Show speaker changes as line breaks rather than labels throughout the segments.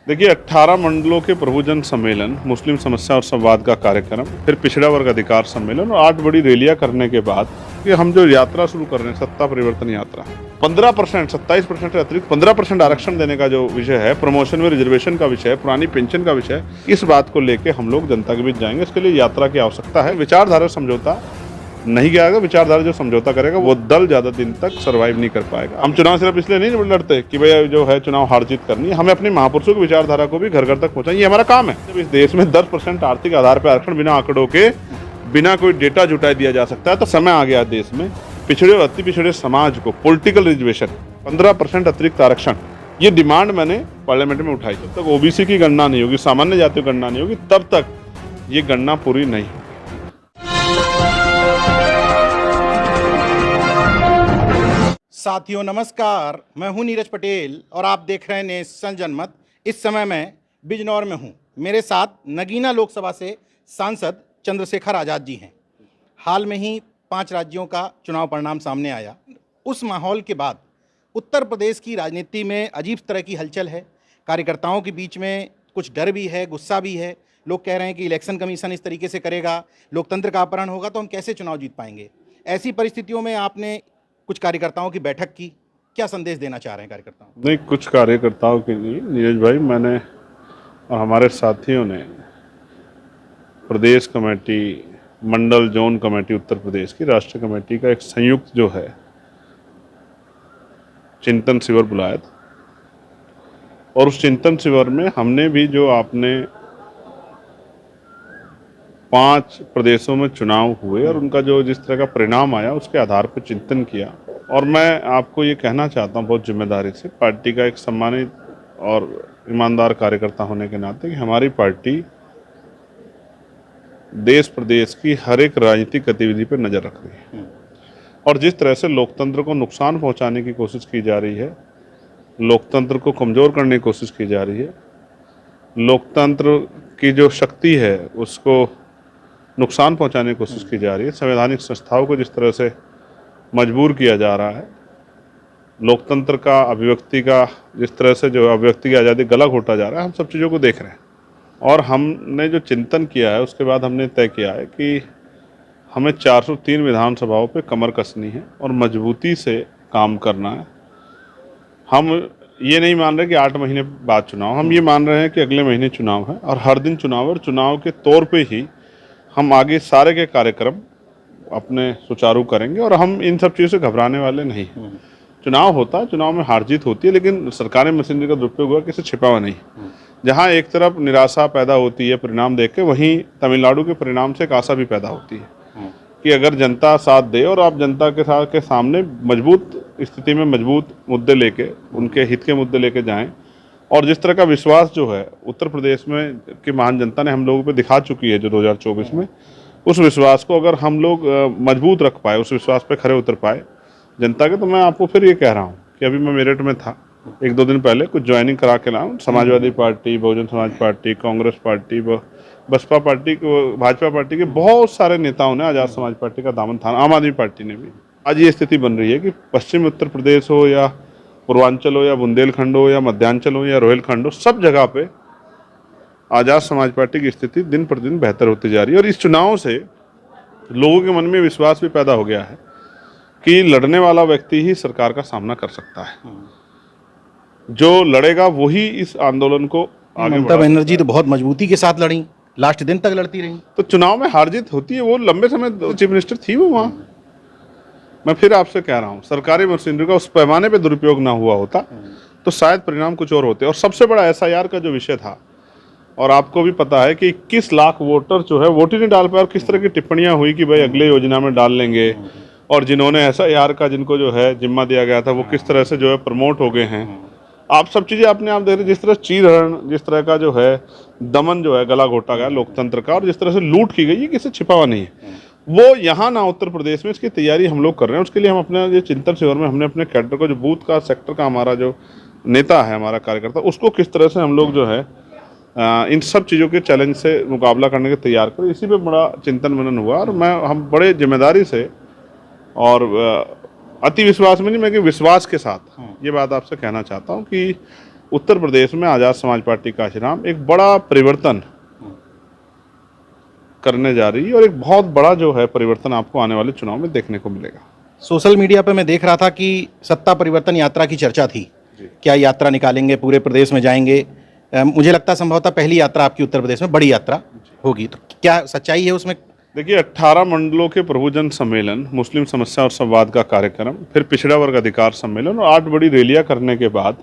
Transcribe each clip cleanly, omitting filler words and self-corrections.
देखिए 18 मंडलों के प्रभुजन सम्मेलन, मुस्लिम समस्या और संवाद का कार्यक्रम, फिर पिछड़ा वर्ग अधिकार सम्मेलन और 8 बड़ी रैलियां करने के बाद कि हम जो यात्रा शुरू कर रहे हैं, सत्ता परिवर्तन यात्रा, 15%, 27% से अतिरिक्त 15% आरक्षण देने का जो विषय है, प्रमोशन में रिजर्वेशन का विषय, पुरानी पेंशन का विषय, इस बात को लेके हम लोग जनता के बीच जाएंगे। इसके लिए यात्रा की आवश्यकता है। विचारधारा समझौता नहीं किया जाएगा। विचारधारा जो समझौता करेगा वो दल ज्यादा दिन तक सरवाइव नहीं कर पाएगा। हम चुनाव सिर्फ इसलिए नहीं लड़ते कि भाई जो है चुनाव हार जीत करनी है, हमें अपने महापुरुषों की विचारधारा को भी घर घर तक पहुंचाएं, ये हमारा काम है। जब इस देश में 10% आर्थिक आधार पर आरक्षण बिना आंकड़ों के, बिना कोई डेटा जुटाए दिया जा सकता है, तो समय आ गया देश में पिछड़े और अति पिछड़े समाज को पॉलिटिकल रिजर्वेशन, 15% अतिरिक्त आरक्षण, ये डिमांड मैंने पार्लियामेंट में उठाई। जब तक ओबीसी की गणना नहीं होगी, सामान्य जातियों की गणना नहीं होगी, तब तक ये गणना पूरी नहीं होगी।
साथियों नमस्कार, मैं हूं नीरज पटेल और आप देख रहे हैं नेशन जनमत। इस समय मैं बिजनौर में हूं। मेरे साथ नगीना लोकसभा से सांसद चंद्रशेखर आज़ाद जी हैं। हाल में ही 5 राज्यों का चुनाव परिणाम सामने आया। उस माहौल के बाद उत्तर प्रदेश की राजनीति में अजीब तरह की हलचल है। कार्यकर्ताओं के बीच में कुछ डर भी है, गुस्सा भी है। लोग कह रहे हैं कि इलेक्शन कमीशन इस तरीके से करेगा, लोकतंत्र का अपहरण होगा तो हम कैसे चुनाव जीत पाएंगे। ऐसी परिस्थितियों में आपने कुछ कार्यकर्ताओं की बैठक की, क्या संदेश देना चाह रहे हैं कार्यकर्ताओं?
नहीं, कुछ कार्यकर्ताओं के लिए नीरज भाई, मैंने और हमारे साथियों ने प्रदेश कमेटी, मंडल जोन कमेटी उत्तर प्रदेश की, राष्ट्रीय कमेटी का एक संयुक्त जो है चिंतन शिविर बुलाया था। और उस चिंतन शिविर में हमने भी जो आपने 5 प्रदेशों में चुनाव हुए और उनका जो जिस तरह का परिणाम आया, उसके आधार पर चिंतन किया। और मैं आपको ये कहना चाहता हूँ बहुत जिम्मेदारी से, पार्टी का एक सम्मानित और ईमानदार कार्यकर्ता होने के नाते, कि हमारी पार्टी देश प्रदेश की हर एक राजनीतिक गतिविधि पर नज़र रख रही है। और जिस तरह से लोकतंत्र को नुकसान पहुंचाने की कोशिश की जा रही है, लोकतंत्र को कमज़ोर करने की कोशिश की जा रही है, लोकतंत्र की जो शक्ति है उसको नुकसान पहुंचाने की कोशिश की जा रही है, संवैधानिक संस्थाओं को जिस तरह से मजबूर किया जा रहा है, लोकतंत्र का, अभिव्यक्ति का जिस तरह से जो अभिव्यक्ति की आज़ादी गला घोटा जा रहा है, हम सब चीज़ों को देख रहे हैं। और हमने जो चिंतन किया है उसके बाद हमने तय किया है कि हमें 403 विधानसभाओं पे कमर कसनी है और मजबूती से काम करना है। हम ये नहीं मान रहे कि 8 महीने बाद चुनाव, हम ये मान रहे हैं कि अगले महीने चुनाव है और हर दिन चुनाव है, और चुनाव के तौर पे ही हम आगे सारे के कार्यक्रम अपने सुचारू करेंगे। और हम इन सब चीज़ों से घबराने वाले नहीं हैं। चुनाव होता है, चुनाव में हार जीत होती है, लेकिन सरकारी मशीनरी का दुरुपयोग हुआ, किसी छिपा हुआ नहीं। जहाँ एक तरफ निराशा पैदा होती है परिणाम देख के, वहीं तमिलनाडु के परिणाम से एक आशा भी पैदा होती है कि अगर जनता साथ दे और आप जनता के सामने मजबूत स्थिति में मजबूत मुद्दे लेके, उनके हित के मुद्दे लेके जाएं, और जिस तरह का विश्वास जो है उत्तर प्रदेश में की महान जनता ने हम लोगों पे दिखा चुकी है जो 2024 में, उस विश्वास को अगर हम लोग मजबूत रख पाए, उस विश्वास पे खरे उतर पाए जनता के, तो मैं आपको फिर ये कह रहा हूँ कि अभी मैं मेरठ में था, 1-2 दिन पहले कुछ ज्वाइनिंग करा के लाऊँ। Samajwadi Party, Bahujan Samaj Party, Congress Party, Baspa party, Bhajpa party के बहुत सारे नेताओं ने आज़ाद समाज पार्टी का दामन थामा, आम आदमी पार्टी ने भी। आज ये स्थिति बन रही है कि पश्चिम उत्तर प्रदेश हो या पूर्वांचल हो या बुंदेलखंड हो या मध्यांचल हो या रोहिलखंड हो, सब जगह पे आज़ाद समाज पार्टी की स्थिति दिन प्रतिदिन बेहतर होती जा रही है। और इस चुनाव से लोगों के मन में विश्वास भी पैदा हो गया है कि लड़ने वाला व्यक्ति ही सरकार का सामना कर सकता है। जो लड़ेगा वही इस आंदोलन को आगे।
ममता बनर्जी तो बहुत मजबूती के साथ लड़ी, लास्ट दिन तक लड़ती रही।
तो चुनाव में हार जीत होती है, वो लंबे समय चीफ मिनिस्टर थी वो वहाँ। मैं फिर आपसे कह रहा हूँ, सरकारी मशीनरी का उस पैमाने पे दुरुपयोग ना हुआ होता तो शायद परिणाम कुछ और होते। और सबसे बड़ा SIR का जो विषय था, और आपको भी पता है कि 21 लाख वोटर जो है वोट ही नहीं डाल पाए, और किस तरह की टिप्पणियां हुई कि भाई अगले योजना में डाल लेंगे, और जिन्होंने SIR का जिनको जो है जिम्मा दिया गया था वो किस तरह से जो है प्रमोट हो गए हैं। आप सब चीज़ें अपने आप देख रहे, जिस तरह चीरहरण, जिस तरह का जो है दमन जो है गला घोटा गया लोकतंत्र का, और जिस तरह से लूट की गई, ये किसी छिपा हुआ नहीं है। वो यहाँ ना उत्तर प्रदेश में, इसकी तैयारी हम लोग कर रहे हैं। उसके लिए हम अपने ये चिंतन शिविर में हमने अपने कैडर को, जो बूथ का, सेक्टर का हमारा जो नेता है, हमारा कार्यकर्ता, उसको किस तरह से हम लोग जो है इन सब चीज़ों के चैलेंज से मुकाबला करने के तैयार करें, इसी पे बड़ा चिंतन मनन हुआ। और हम बड़े जिम्मेदारी से और अति विश्वास में नहीं, मैं कि विश्वास के साथ ये बात आपसे कहना चाहता हूँ कि उत्तर प्रदेश में आज़ाद समाज पार्टी काशीराम एक बड़ा परिवर्तन करने जा रही है और एक बहुत बड़ा जो है परिवर्तन आपको आने वाले चुनाव में देखने को मिलेगा।
सोशल मीडिया पे मैं देख रहा था कि सत्ता परिवर्तन यात्रा की चर्चा थी। क्या यात्रा निकालेंगे, पूरे प्रदेश में जाएंगे? मुझे लगता है संभवतः पहली यात्रा आपकी उत्तर प्रदेश में बड़ी यात्रा होगी, तो क्या सच्चाई है उसमें?
देखिए, 18 मंडलों के प्रभुजन सम्मेलन, मुस्लिम समस्या और संवाद का कार्यक्रम, फिर पिछड़ा वर्ग अधिकार सम्मेलन और 8 बड़ी रैलियां करने के बाद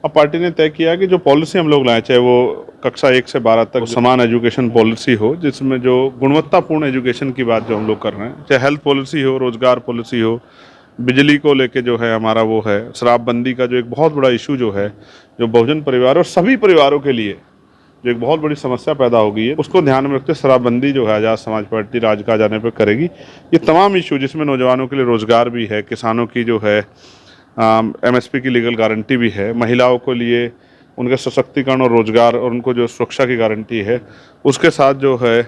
अब पार्टी ने तय किया कि जो पॉलिसी हम लोग लाएं, चाहे वो कक्षा 1 से 12 तक समान एजुकेशन पॉलिसी हो, जिसमें जो गुणवत्तापूर्ण एजुकेशन की बात जो हम लोग कर रहे हैं, चाहे हेल्थ पॉलिसी हो, रोजगार पॉलिसी हो, बिजली को लेके जो है हमारा वो है, शराबबंदी का जो एक बहुत बड़ा इशू जो है, जो बहुजन परिवार और सभी परिवारों के लिए जो एक बहुत बड़ी समस्या पैदा हो गई है, उसको ध्यान में रखते शराबबंदी जो है आज़ाद समाज पार्टी राज का जाने पर करेगी। ये तमाम इशू जिसमें नौजवानों के लिए रोजगार भी है, किसानों की जो है MSP की लीगल गारंटी भी है, महिलाओं के लिए उनके सशक्तिकरण और रोजगार और उनको जो सुरक्षा की गारंटी है, उसके साथ जो है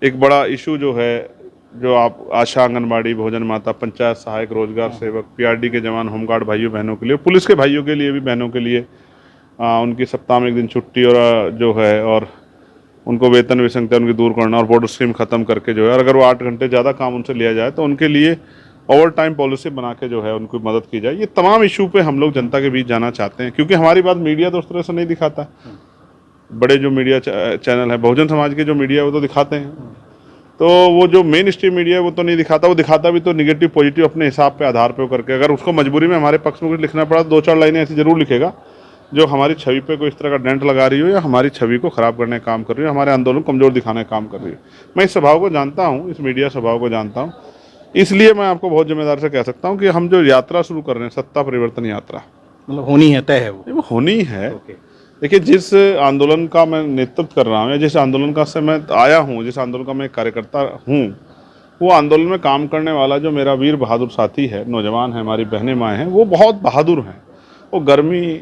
एक बड़ा इशू जो है, जो आप आशा, आंगनबाड़ी, भोजन माता, पंचायत सहायक, रोजगार सेवक, PRD के जवान, होमगार्ड भाइयों बहनों के लिए, पुलिस के भाइयों के लिए भी, बहनों के लिए उनकी सप्ताह में 1 दिन छुट्टी और जो है और उनको वेतन विसंगता उनकी दूर करना और बोर्ड स्कीम खत्म करके जो है, और अगर वो 8 घंटे ज़्यादा काम उनसे लिया जाए तो उनके लिए ओवर टाइम पॉलिसी बना के जो है उनको मदद की जाए। ये तमाम इशू पे हम लोग जनता के बीच जाना चाहते हैं, क्योंकि हमारी बात मीडिया तो उस तरह से नहीं दिखाता। बड़े जो मीडिया चैनल है, बहुजन समाज के जो मीडिया है वो तो दिखाते हैं, तो वो जो मेन स्ट्रीम मीडिया है वो तो नहीं दिखाता। वो दिखाता भी तो निगेटिव पॉजिटिव अपने हिसाब पे आधार पे करके, अगर उसको मजबूरी में हमारे पक्ष में कुछ लिखना पड़ा तो 2-4 लाइनें ऐसी जरूर लिखेगा जो हमारी छवि पे कोई इस तरह का डेंट लगा रही हो या हमारी छवि को खराब करने का काम कर रही हो, हमारे आंदोलन को कमजोर दिखाने का काम कर रही है। मैं इस स्वभाव को जानता हूँ, इस मीडिया स्वभाव को जानता हूँ, इसलिए मैं आपको बहुत जिम्मेदार से कह सकता हूँ कि हम जो यात्रा शुरू कर रहे हैं, सत्ता परिवर्तन यात्रा,
मतलब होनी है, तय है
वो होनी है। देखिए, जिस आंदोलन का मैं नेतृत्व कर रहा हूँ या जिस आंदोलन का से मैं आया हूँ, जिस आंदोलन का मैं कार्यकर्ता हूँ, वो आंदोलन में काम करने वाला जो मेरा वीर बहादुर साथी है, नौजवान है, हमारी बहनें माएँ हैं, वो बहुत बहादुर हैं। वो गर्मी,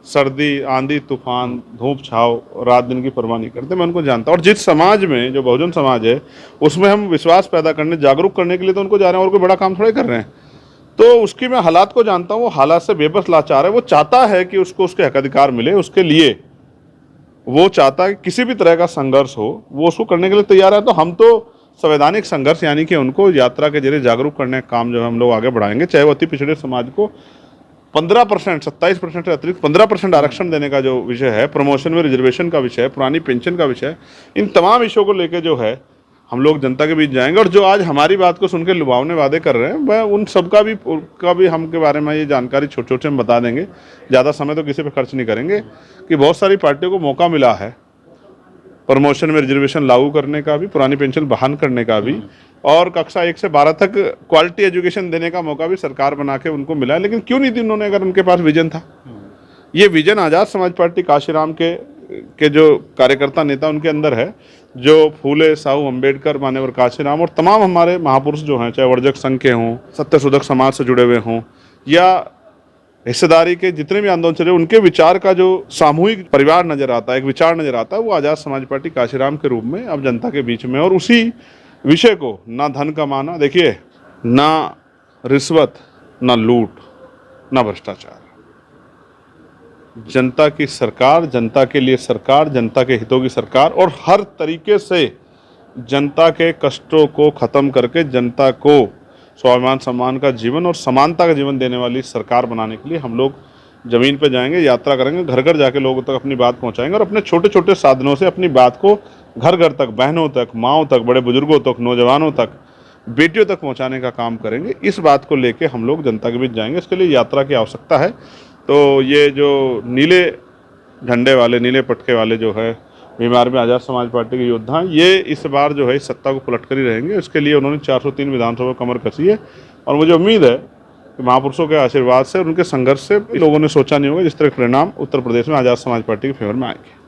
सर्दी, आंधी तूफान, धूप छाव, रात दिन की परवाह नहीं करते, मैं उनको जानता हूँ। और जिस समाज में, जो बहुजन समाज है, उसमें हम विश्वास पैदा करने, जागरूक करने के लिए तो उनको जा रहे हैं, और कोई बड़ा काम थोड़े कर रहे हैं। तो उसकी मैं हालात को जानता हूँ, वो हालात से बेबस लाचार है। वो चाहता है कि उसको उसके हक अधिकार मिले, उसके लिए वो चाहता है कि किसी भी तरह का संघर्ष हो, वो उसको करने के लिए तैयार है। तो हम तो संवैधानिक संघर्ष यानी कि उनको यात्रा के जरिए जागरूक करने का काम जो है हम लोग आगे बढ़ाएंगे। चाहे वो अति पिछड़े समाज को 15%, 27% से अतिरिक्त 15% आरक्षण देने का जो विषय है, प्रमोशन में रिजर्वेशन का विषय है, पुरानी पेंशन का विषय है, इन तमाम विषयों को लेकर जो है हम लोग जनता के बीच जाएंगे। और जो आज हमारी बात को सुन के लुभावने वादे कर रहे हैं, वह उन सब का भी हम के बारे में ये जानकारी छोटे छोटे हम बता देंगे। ज़्यादा समय तो किसी पे खर्च नहीं करेंगे कि बहुत सारी पार्टियों को मौका मिला है प्रमोशन में रिजर्वेशन लागू करने का भी, पुरानी पेंशन बहाल करने का भी, और कक्षा 1 से 12 तक क्वालिटी एजुकेशन देने का मौका भी सरकार बना के उनको मिला है। लेकिन क्यों नहीं दी उन्होंने, अगर उनके पास विजन था। ये विजन आज़ाद समाज पार्टी काशीराम के जो कार्यकर्ता नेता उनके अंदर है, जो फूले, साहू, अम्बेडकर, मान्यवर काशीराम और तमाम हमारे महापुरुष जो हैं, चाहे वर्जक संघ के हों, सत्यशोधक समाज से जुड़े हुए हों, या हिस्सेदारी के जितने भी आंदोलन चले, उनके विचार का जो सामूहिक परिवार नजर आता है, एक विचार नजर आता है, वो आज़ाद समाज पार्टी काशीराम के रूप में अब जनता के बीच में। और उसी विषय को, ना धन कमाना, देखिए, ना रिश्वत, ना लूट, ना भ्रष्टाचार, जनता की सरकार, जनता के लिए सरकार, जनता के हितों की सरकार, और हर तरीके से जनता के कष्टों को खत्म करके जनता को स्वाभिमान सम्मान का जीवन और समानता का जीवन देने वाली सरकार बनाने के लिए हम लोग ज़मीन पे जाएंगे, यात्रा करेंगे, घर घर जाके लोगों तक अपनी बात पहुंचाएंगे, और अपने छोटे छोटे साधनों से अपनी बात को घर घर तक, बहनों तक, माँओं तक, बड़े बुजुर्गों तक, नौजवानों तक, बेटियों तक पहुंचाने का काम करेंगे। इस बात को लेके हम लोग जनता के बीच जाएंगे। इसके लिए यात्रा की आवश्यकता है। तो ये जो नीले झंडे वाले, नीले पटके वाले जो है बीमार में आज़ाद समाज पार्टी के योद्धा, ये इस बार जो है इस सत्ता को पलट कर ही रहेंगे। इसके लिए उन्होंने 403 विधानसभा कमर कसी है, और मुझे उम्मीद है कि महापुरुषों के आशीर्वाद से और उनके संघर्ष से लोगों ने सोचा नहीं होगा जिस तरह के परिणाम उत्तर प्रदेश में आज़ाद समाज पार्टी के फेवर में आएंगे।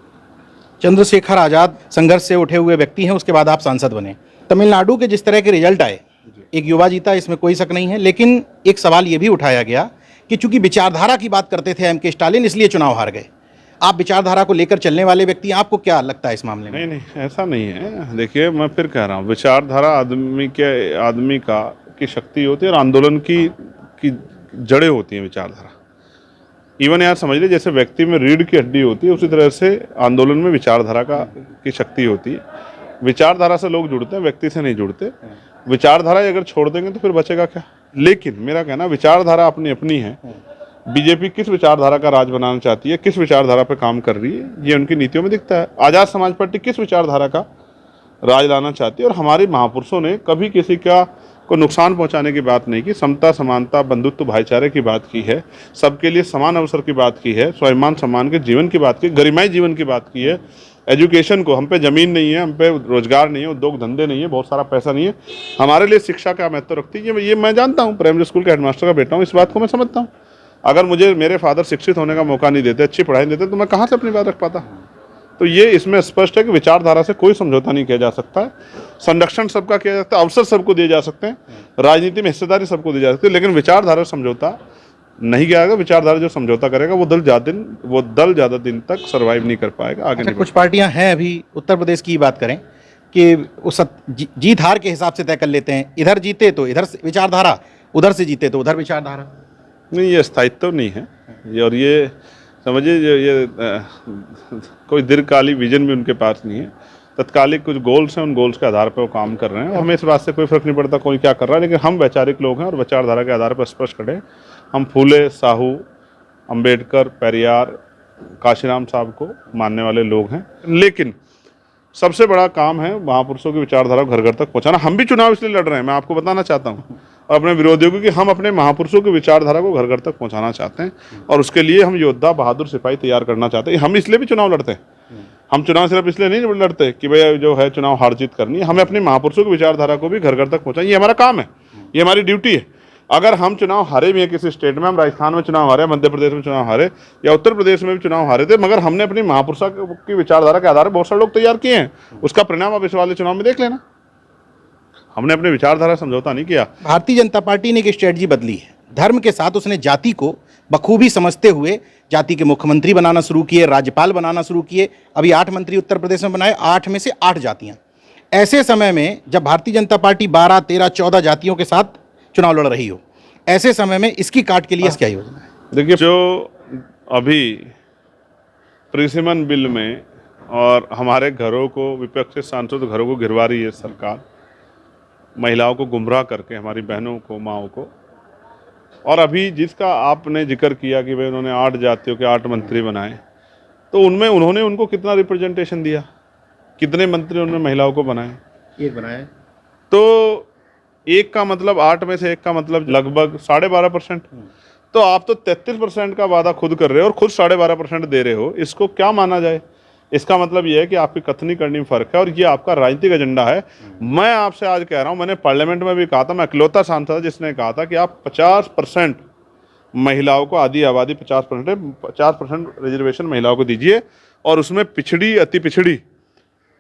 चंद्रशेखर आज़ाद संघर्ष से उठे हुए व्यक्ति हैं, उसके बाद आप सांसद बने। तमिलनाडु के जिस तरह के रिजल्ट आए, एक युवा जीता, इसमें कोई शक नहीं है, लेकिन एक सवाल ये भी उठाया गया कि चूंकि विचारधारा की बात करते थे MK स्टालिन, इसलिए चुनाव हार गए। आप विचारधारा को लेकर चलने वाले व्यक्ति, आपको क्या लगता है इस मामले में?
नहीं, ऐसा नहीं है। देखिए, मैं फिर कह रहा हूँ, विचारधारा आदमी की शक्ति होती है, और आंदोलन की जड़ें होती हैं विचारधारा। इवन यार समझ लीजिए जैसे व्यक्ति में रीढ़ की हड्डी होती है उसी तरह से आंदोलन में विचारधारा की शक्ति होती है। विचारधारा से लोग जुड़ते हैं, व्यक्ति से नहीं जुड़ते। विचारधारा अगर छोड़ देंगे तो फिर बचेगा क्या। लेकिन मेरा कहना, विचारधारा अपनी अपनी है। बीजेपी किस विचारधारा का राज बनाना चाहती है, किस विचारधारा पर काम कर रही है, ये उनकी नीतियों में दिखता है। आज़ाद समाज पार्टी किस विचारधारा का राज लाना चाहती है, और हमारे महापुरुषों ने कभी किसी को नुकसान पहुंचाने की बात नहीं की। समता, समानता, बंधुत्व, भाईचारे की बात की है, सबके लिए समान अवसर की बात की है, स्वाभिमान सम्मान के जीवन की बात की, गरिमाई जीवन की बात की है। एजुकेशन को, हम पे ज़मीन नहीं है, हम पे रोजगार नहीं है, उद्योग धंधे नहीं है, बहुत सारा पैसा नहीं है, हमारे लिए शिक्षा का महत्व रखती है। ये मैं जानता हूँ, प्राइमरी स्कूल के हेडमास्टर का बेटा हूँ, इस बात को मैं समझता हूँ। अगर मुझे मेरे फादर शिक्षित होने का मौका नहीं देते, अच्छी पढ़ाई देते, तो मैं कहाँ से अपनी बात रख पाता। तो ये इसमें स्पष्ट है कि विचारधारा से कोई समझौता नहीं किया जा सकता है। संरक्षण सबका किया जा सकता है, अवसर सबको दिए जा सकते हैं, राजनीति में हिस्सेदारी सबको दी जा सकती है, लेकिन विचारधारा समझौता नहीं किया जाएगा। विचारधारा जो समझौता करेगा वो दल ज़्यादा दिन तक सर्वाइव नहीं कर पाएगा, आगे नहीं।
कुछ पार्टियां हैं, अभी उत्तर प्रदेश की बात करें कि उस जीत हार के हिसाब से तय कर लेते हैं, इधर जीते तो इधर विचारधारा, उधर से जीते तो उधर विचारधारा।
नहीं, ये स्थायित्व नहीं है ये, और ये समझिए ये कोई दीर्घकालिक विजन भी उनके पास नहीं है। तत्कालिक कुछ गोल्स हैं, उन गोल्स के आधार पर वो काम कर रहे हैं। हमें इस बात से कोई फर्क नहीं पड़ता कोई क्या कर रहा है, लेकिन हम वैचारिक लोग हैं और विचारधारा के आधार पर स्पष्ट खड़े। हम फूले, साहू, अंबेडकर, पेरियार, काशीराम साहब को मानने वाले लोग हैं। लेकिन सबसे बड़ा काम है महापुरुषों की विचारधारा को घर घर तक पहुँचाना। हम भी चुनाव इसलिए लड़ रहे हैं, मैं आपको बताना चाहता हूँ, और अपने विरोधियों को, कि हम अपने महापुरुषों की विचारधारा को घर घर तक पहुंचाना चाहते हैं, और उसके लिए हम योद्धा, बहादुर सिपाही तैयार करना चाहते हैं। हम इसलिए भी चुनाव लड़ते हैं। हम चुनाव सिर्फ इसलिए नहीं लड़ते कि भाई जो है चुनाव हार जीत करनी है, हमें अपने महापुरुषों की विचारधारा को भी घर घर तक पहुंचाएं। ये हमारा काम है, ये हमारी ड्यूटी है। अगर हम चुनाव हारे भी हैं किसी स्टेट में, हम राजस्थान में चुनाव हारे, मध्य प्रदेश में चुनाव हारे, या उत्तर प्रदेश में भी चुनाव हारे थे, मगर हमने अपनी महापुरुषों की विचारधारा के आधार पर बहुत सारे लोग तैयार किए हैं। उसका परिणाम आप इस वाले चुनाव में देख लेना। हमने अपनी विचारधारा समझौता नहीं किया।
भारतीय जनता पार्टी ने एक स्ट्रेटजी बदली है, धर्म के साथ उसने जाति को बखूबी समझते हुए जाति के मुख्यमंत्री बनाना शुरू किए, राज्यपाल बनाना शुरू किए। अभी 8 मंत्री उत्तर प्रदेश में बनाए, 8 में से 8 जातियां। ऐसे समय में जब भारतीय जनता पार्टी 12, 13, 14 जातियों के साथ चुनाव लड़ रही हो, ऐसे समय में इसकी काट के लिए क्या योजना है?
देखिए, जो अभी प्रिसिमन बिल में और हमारे घरों को, विपक्ष के सांसद घरों को गिरवा रही है सरकार, महिलाओं को गुमराह करके, हमारी बहनों को, माओं को, और अभी जिसका आपने जिक्र किया कि भाई उन्होंने 8 जातियों के 8 मंत्री बनाए, तो उनमें उन्होंने उनको कितना रिप्रेजेंटेशन दिया, कितने मंत्री उन्होंने महिलाओं को बनाए?
1 बनाए।
तो 1 का मतलब 8 में से 1 का मतलब लगभग 12.5%। तो आप तो 33% का वादा खुद कर रहे हो और खुद 12.5% दे रहे हो। इसको क्या माना जाए? इसका मतलब यह है कि आपकी कथनी करनी में फर्क है, और ये आपका राजनीतिक एजेंडा है। मैं आपसे आज कह रहा हूं, मैंने पार्लियामेंट में भी कहा था, मैं इकलौता सांसद जिसने कहा था कि आप 50% महिलाओं को, आधी आबादी 50% रिजर्वेशन महिलाओं को दीजिए, और उसमें पिछड़ी, अति पिछड़ी,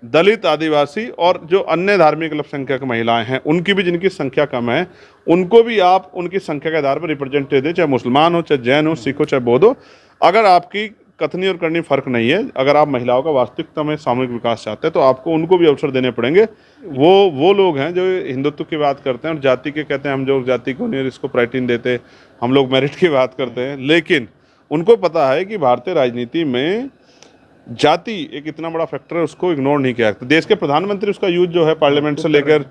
दलित, आदिवासी और जो अन्य धार्मिक अल्पसंख्यक महिलाएं हैं, उनकी भी, जिनकी संख्या कम है, उनको भी आप उनकी संख्या के आधार पर रिप्रेजेंटेटिव दें, चाहे मुसलमान हो, चाहे जैन हो, सिख हो, चाहे बौद्ध हो। अगर आपकी कथनी और करनी फर्क नहीं है, अगर आप महिलाओं का वास्तविकता में सामूहिक विकास चाहते हैं, तो आपको उनको भी अवसर देने पड़ेंगे। वो लोग हैं जो हिंदुत्व की बात करते हैं और जाति के कहते हैं, हम जो जाति को नहीं, इसको प्रायोरिटी देते, हम लोग मेरिट की बात करते हैं। लेकिन उनको पता है कि भारतीय राजनीति में जाति एक इतना बड़ा फैक्टर है, उसको इग्नोर नहीं किया। देश के प्रधानमंत्री उसका यूज जो है पार्लियामेंट से लेकर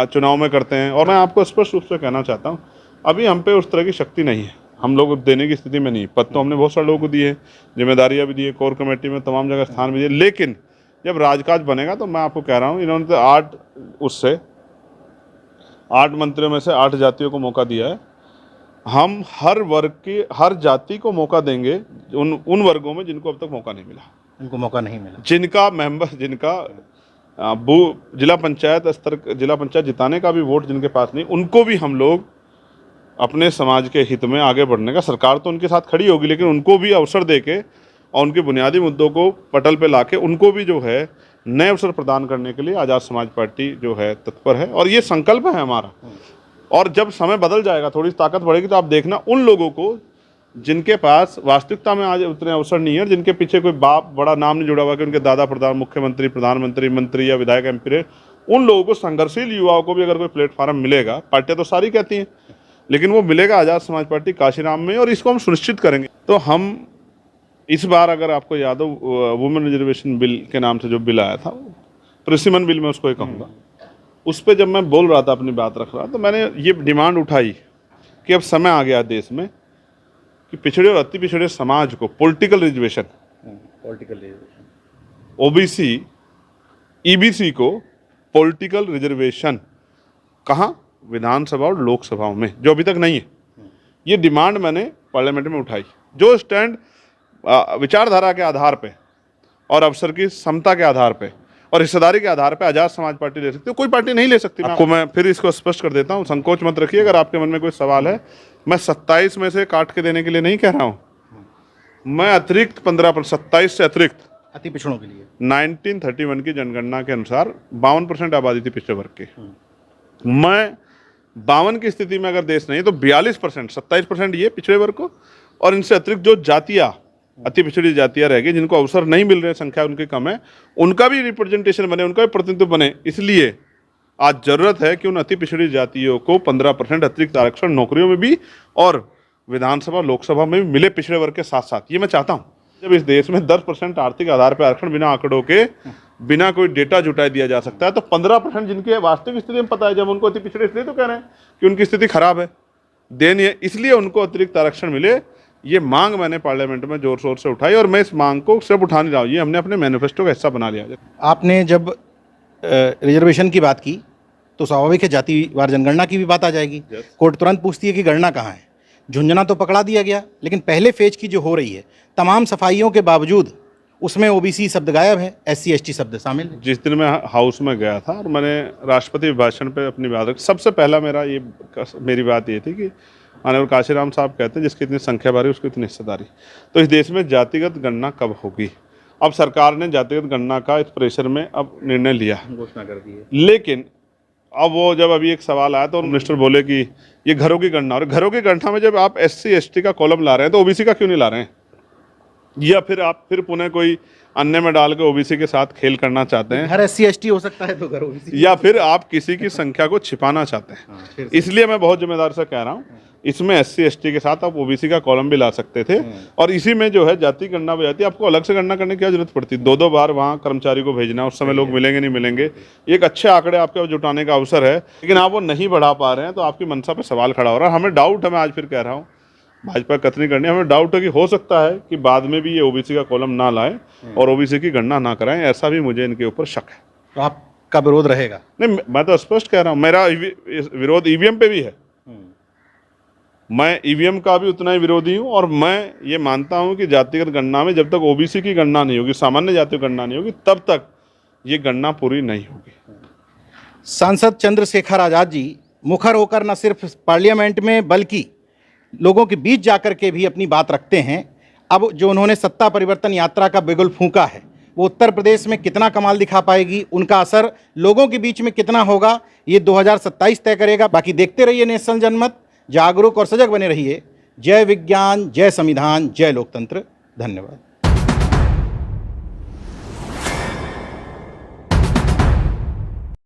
चुनाव में करते हैं। और मैं आपको स्पष्ट रूप से कहना चाहता हूँ, अभी हम पे उस तरह की शक्ति नहीं है, हम लोग देने की स्थिति में नहीं। पद तो हमने बहुत सारे लोगों को दिए, जिम्मेदारियां भी दी है, कोर कमेटी में तमाम जगह स्थान भी दिए। लेकिन जब राजकाज बनेगा, तो मैं आपको कह रहा हूँ, इन्होंने तो 8 मंत्रियों में से 8 जातियों को मौका दिया है। हम हर वर्ग की, हर जाति को मौका देंगे, उन वर्गों में जिनको अब तक मौका नहीं मिला,
उनको मौका नहीं मिला,
जिनका जिला पंचायत स्तर, जिला पंचायत जिताने का भी वोट जिनके पास नहीं, उनको भी हम लोग अपने समाज के हित में आगे बढ़ने का, सरकार तो उनके साथ खड़ी होगी, लेकिन उनको भी अवसर देके और उनके बुनियादी मुद्दों को पटल पे लाके उनको भी जो है नए अवसर प्रदान करने के लिए आज़ाद समाज पार्टी जो है तत्पर है। और ये संकल्प है हमारा। और जब समय बदल जाएगा, थोड़ी ताकत बढ़ेगी, तो आप देखना उन लोगों को जिनके पास वास्तविकता में आज उतने अवसर नहीं है, जिनके पीछे कोई बाप बड़ा नाम नहीं जुड़ा हुआ कि उनके दादा मुख्यमंत्री, प्रधानमंत्री, मंत्री या विधायक, MP रहे, उन लोगों को, संघर्षशील युवाओं को भी अगर कोई प्लेटफॉर्म मिलेगा, पार्टियां तो सारी कहती हैं, लेकिन वो मिलेगा आज़ाद समाज पार्टी काशीराम में, और इसको हम सुनिश्चित करेंगे। तो हम इस बार, अगर आपको याद हो, वुमेन रिजर्वेशन बिल के नाम से जो बिल आया था, प्रसिमन बिल मैं उसको ही कहूँगा, उस पर जब मैं बोल रहा था, अपनी बात रख रहा, तो मैंने ये डिमांड उठाई कि अब समय आ गया देश में कि पिछड़े और अति पिछड़े समाज को पॉलिटिकल रिजर्वेशन, ओबीसी ईबीसी को पॉलिटिकल रिजर्वेशन कहाँ, विधानसभा और लोकसभाओं में, जो अभी तक नहीं है। ये डिमांड मैंने पार्लियामेंट में उठाई। जो स्टैंड विचारधारा के आधार पे और अवसर की समता के आधार पे और हिस्सेदारी के आधार पे आज़ाद समाज पार्टी ले सकती है, कोई पार्टी नहीं ले सकती। आपको मैं फिर इसको स्पष्ट कर देता हूँ, संकोच मत रखिए। अगर आपके मन में कोई सवाल है, मैं 27 में से काट के देने के लिए नहीं कह रहा हूँ, मैं अतिरिक्त 15%, 27 से अतिरिक्त
अति पिछड़ों के लिए
1931 की जनगणना के अनुसार 52% आबादी थी पिछड़े वर्ग की। मैं 52 की स्थिति में अगर देश नहीं तो 42%, 27% ये पिछड़े वर्ग को, और इनसे अतिरिक्त जो जातियाँ, अति पिछड़ी जातियाँ रह गई, जिनको अवसर नहीं मिल रहे, संख्या उनकी कम है, उनका भी रिप्रेजेंटेशन बने, उनका भी प्रतिनिधित्व बने। इसलिए आज जरूरत है कि उन अति पिछड़ी जातियों को 15% अतिरिक्त आरक्षण नौकरियों में भी और विधानसभा लोकसभा में भी मिले, पिछड़े वर्ग के साथ साथ। ये मैं चाहता हूँ। जब इस देश में 10% आर्थिक आधार पर आरक्षण बिना आंकड़ों के, बिना कोई डेटा जुटाए दिया जा सकता है, तो 15% जिनकी वास्तविक स्थिति में पता है, जब उनको अति पिछड़े इसलिए तो कह रहे हैं कि उनकी स्थिति खराब है, दयनीय, इसलिए उनको अतिरिक्त आरक्षण मिले। ये मांग मैंने पार्लियामेंट में जोर शोर से उठाई, और मैं इस मांग को सिर्फ उठा नहीं रहा हूँ, ये हमने अपने मैनिफेस्टो का हिस्सा बना लिया।
आपने जब रिजर्वेशन की बात की तो स्वाभाविक है जातिवार जनगणना की भी बात आ जाएगी। कोर्ट तुरंत पूछती है कि गणना कहाँ है। झुंझुनू तो पकड़ा दिया गया, लेकिन पहले फेज की जो हो रही है, तमाम सफाइयों के बावजूद उसमें ओबीसी शब्द गायब है, SC ST शब्द शामिल है।
जिस दिन मैं हाउस में गया था और मैंने राष्ट्रपति भाषण पे अपनी बात रखी, सबसे पहला मेरी बात ये थी कि माननीय काशीराम साहब कहते हैं जिसकी इतनी संख्या बारी उसकी इतनी हिस्सेदारी। तो इस देश में जातिगत गणना कब होगी? अब सरकार ने जातिगत गणना का इस प्रेशर में अब निर्णय लिया,
घोषणा कर दी है।
लेकिन अब वो जब अभी एक सवाल आया तो मिनिस्टर बोले कि ये घरों की गणना, और घरों की गणना में जब आप SC ST का कॉलम ला रहे हैं तो ओबीसी का क्यों नहीं ला रहे हैं? या फिर आप फिर पुनः कोई अन्य में डाल के ओबीसी के साथ खेल करना चाहते हैं?
हर SC ST हो सकता है तो घर ओबीसी,
या फिर आप किसी की संख्या को छिपाना चाहते हैं? इसलिए मैं बहुत जिम्मेदार से कह रहा हूँ, इसमें SC ST के साथ आप ओबीसी का कॉलम भी ला सकते थे, और इसी में जो है जाति गणना भी जाती है। आपको अलग से गणना करने की क्या जरूरत पड़ती? 2-2 बार वहाँ कर्मचारी को भेजना, उस समय लोग मिलेंगे नहीं मिलेंगे। एक अच्छे आंकड़े आपके जुटाने का अवसर है, लेकिन आप वो नहीं बढ़ा पा रहे हैं, तो आपकी मंशा पे सवाल खड़ा हो रहा है। हमें डाउट है, मैं आज फिर कह रहा हूँ, भाजपा कतनी करनी, हमें डाउट है कि हो सकता है कि बाद में भी ये ओबीसी का कॉलम ना लाएं और ओबीसी की गणना ना कराएं, ऐसा भी मुझे इनके ऊपर शक है।
तो आपका विरोध रहेगा?
नहीं, मैं तो स्पष्ट कह रहा हूँ, मेरा विरोध ईवीएम पे भी है। मैं ईवीएम का भी उतना ही विरोधी हूँ, और मैं ये मानता हूँ कि जातिगत गणना में जब तक ओबीसी की गणना नहीं होगी, सामान्य जाति की गणना नहीं होगी, तब तक ये गणना पूरी नहीं होगी।
सांसद चंद्रशेखर आज़ाद जी मुखर होकर न सिर्फ पार्लियामेंट में बल्कि लोगों के बीच जाकर के भी अपनी बात रखते हैं। अब जो उन्होंने सत्ता परिवर्तन यात्रा का बिगुल फूंका है, वो उत्तर प्रदेश में कितना कमाल दिखा पाएगी, उनका असर लोगों के बीच में कितना होगा, ये 2027 तय करेगा। बाकी देखते रहिए नेशनल जनमत, जागरूक और सजग बने रहिए। जय विज्ञान, जय संविधान, जय लोकतंत्र। धन्यवाद।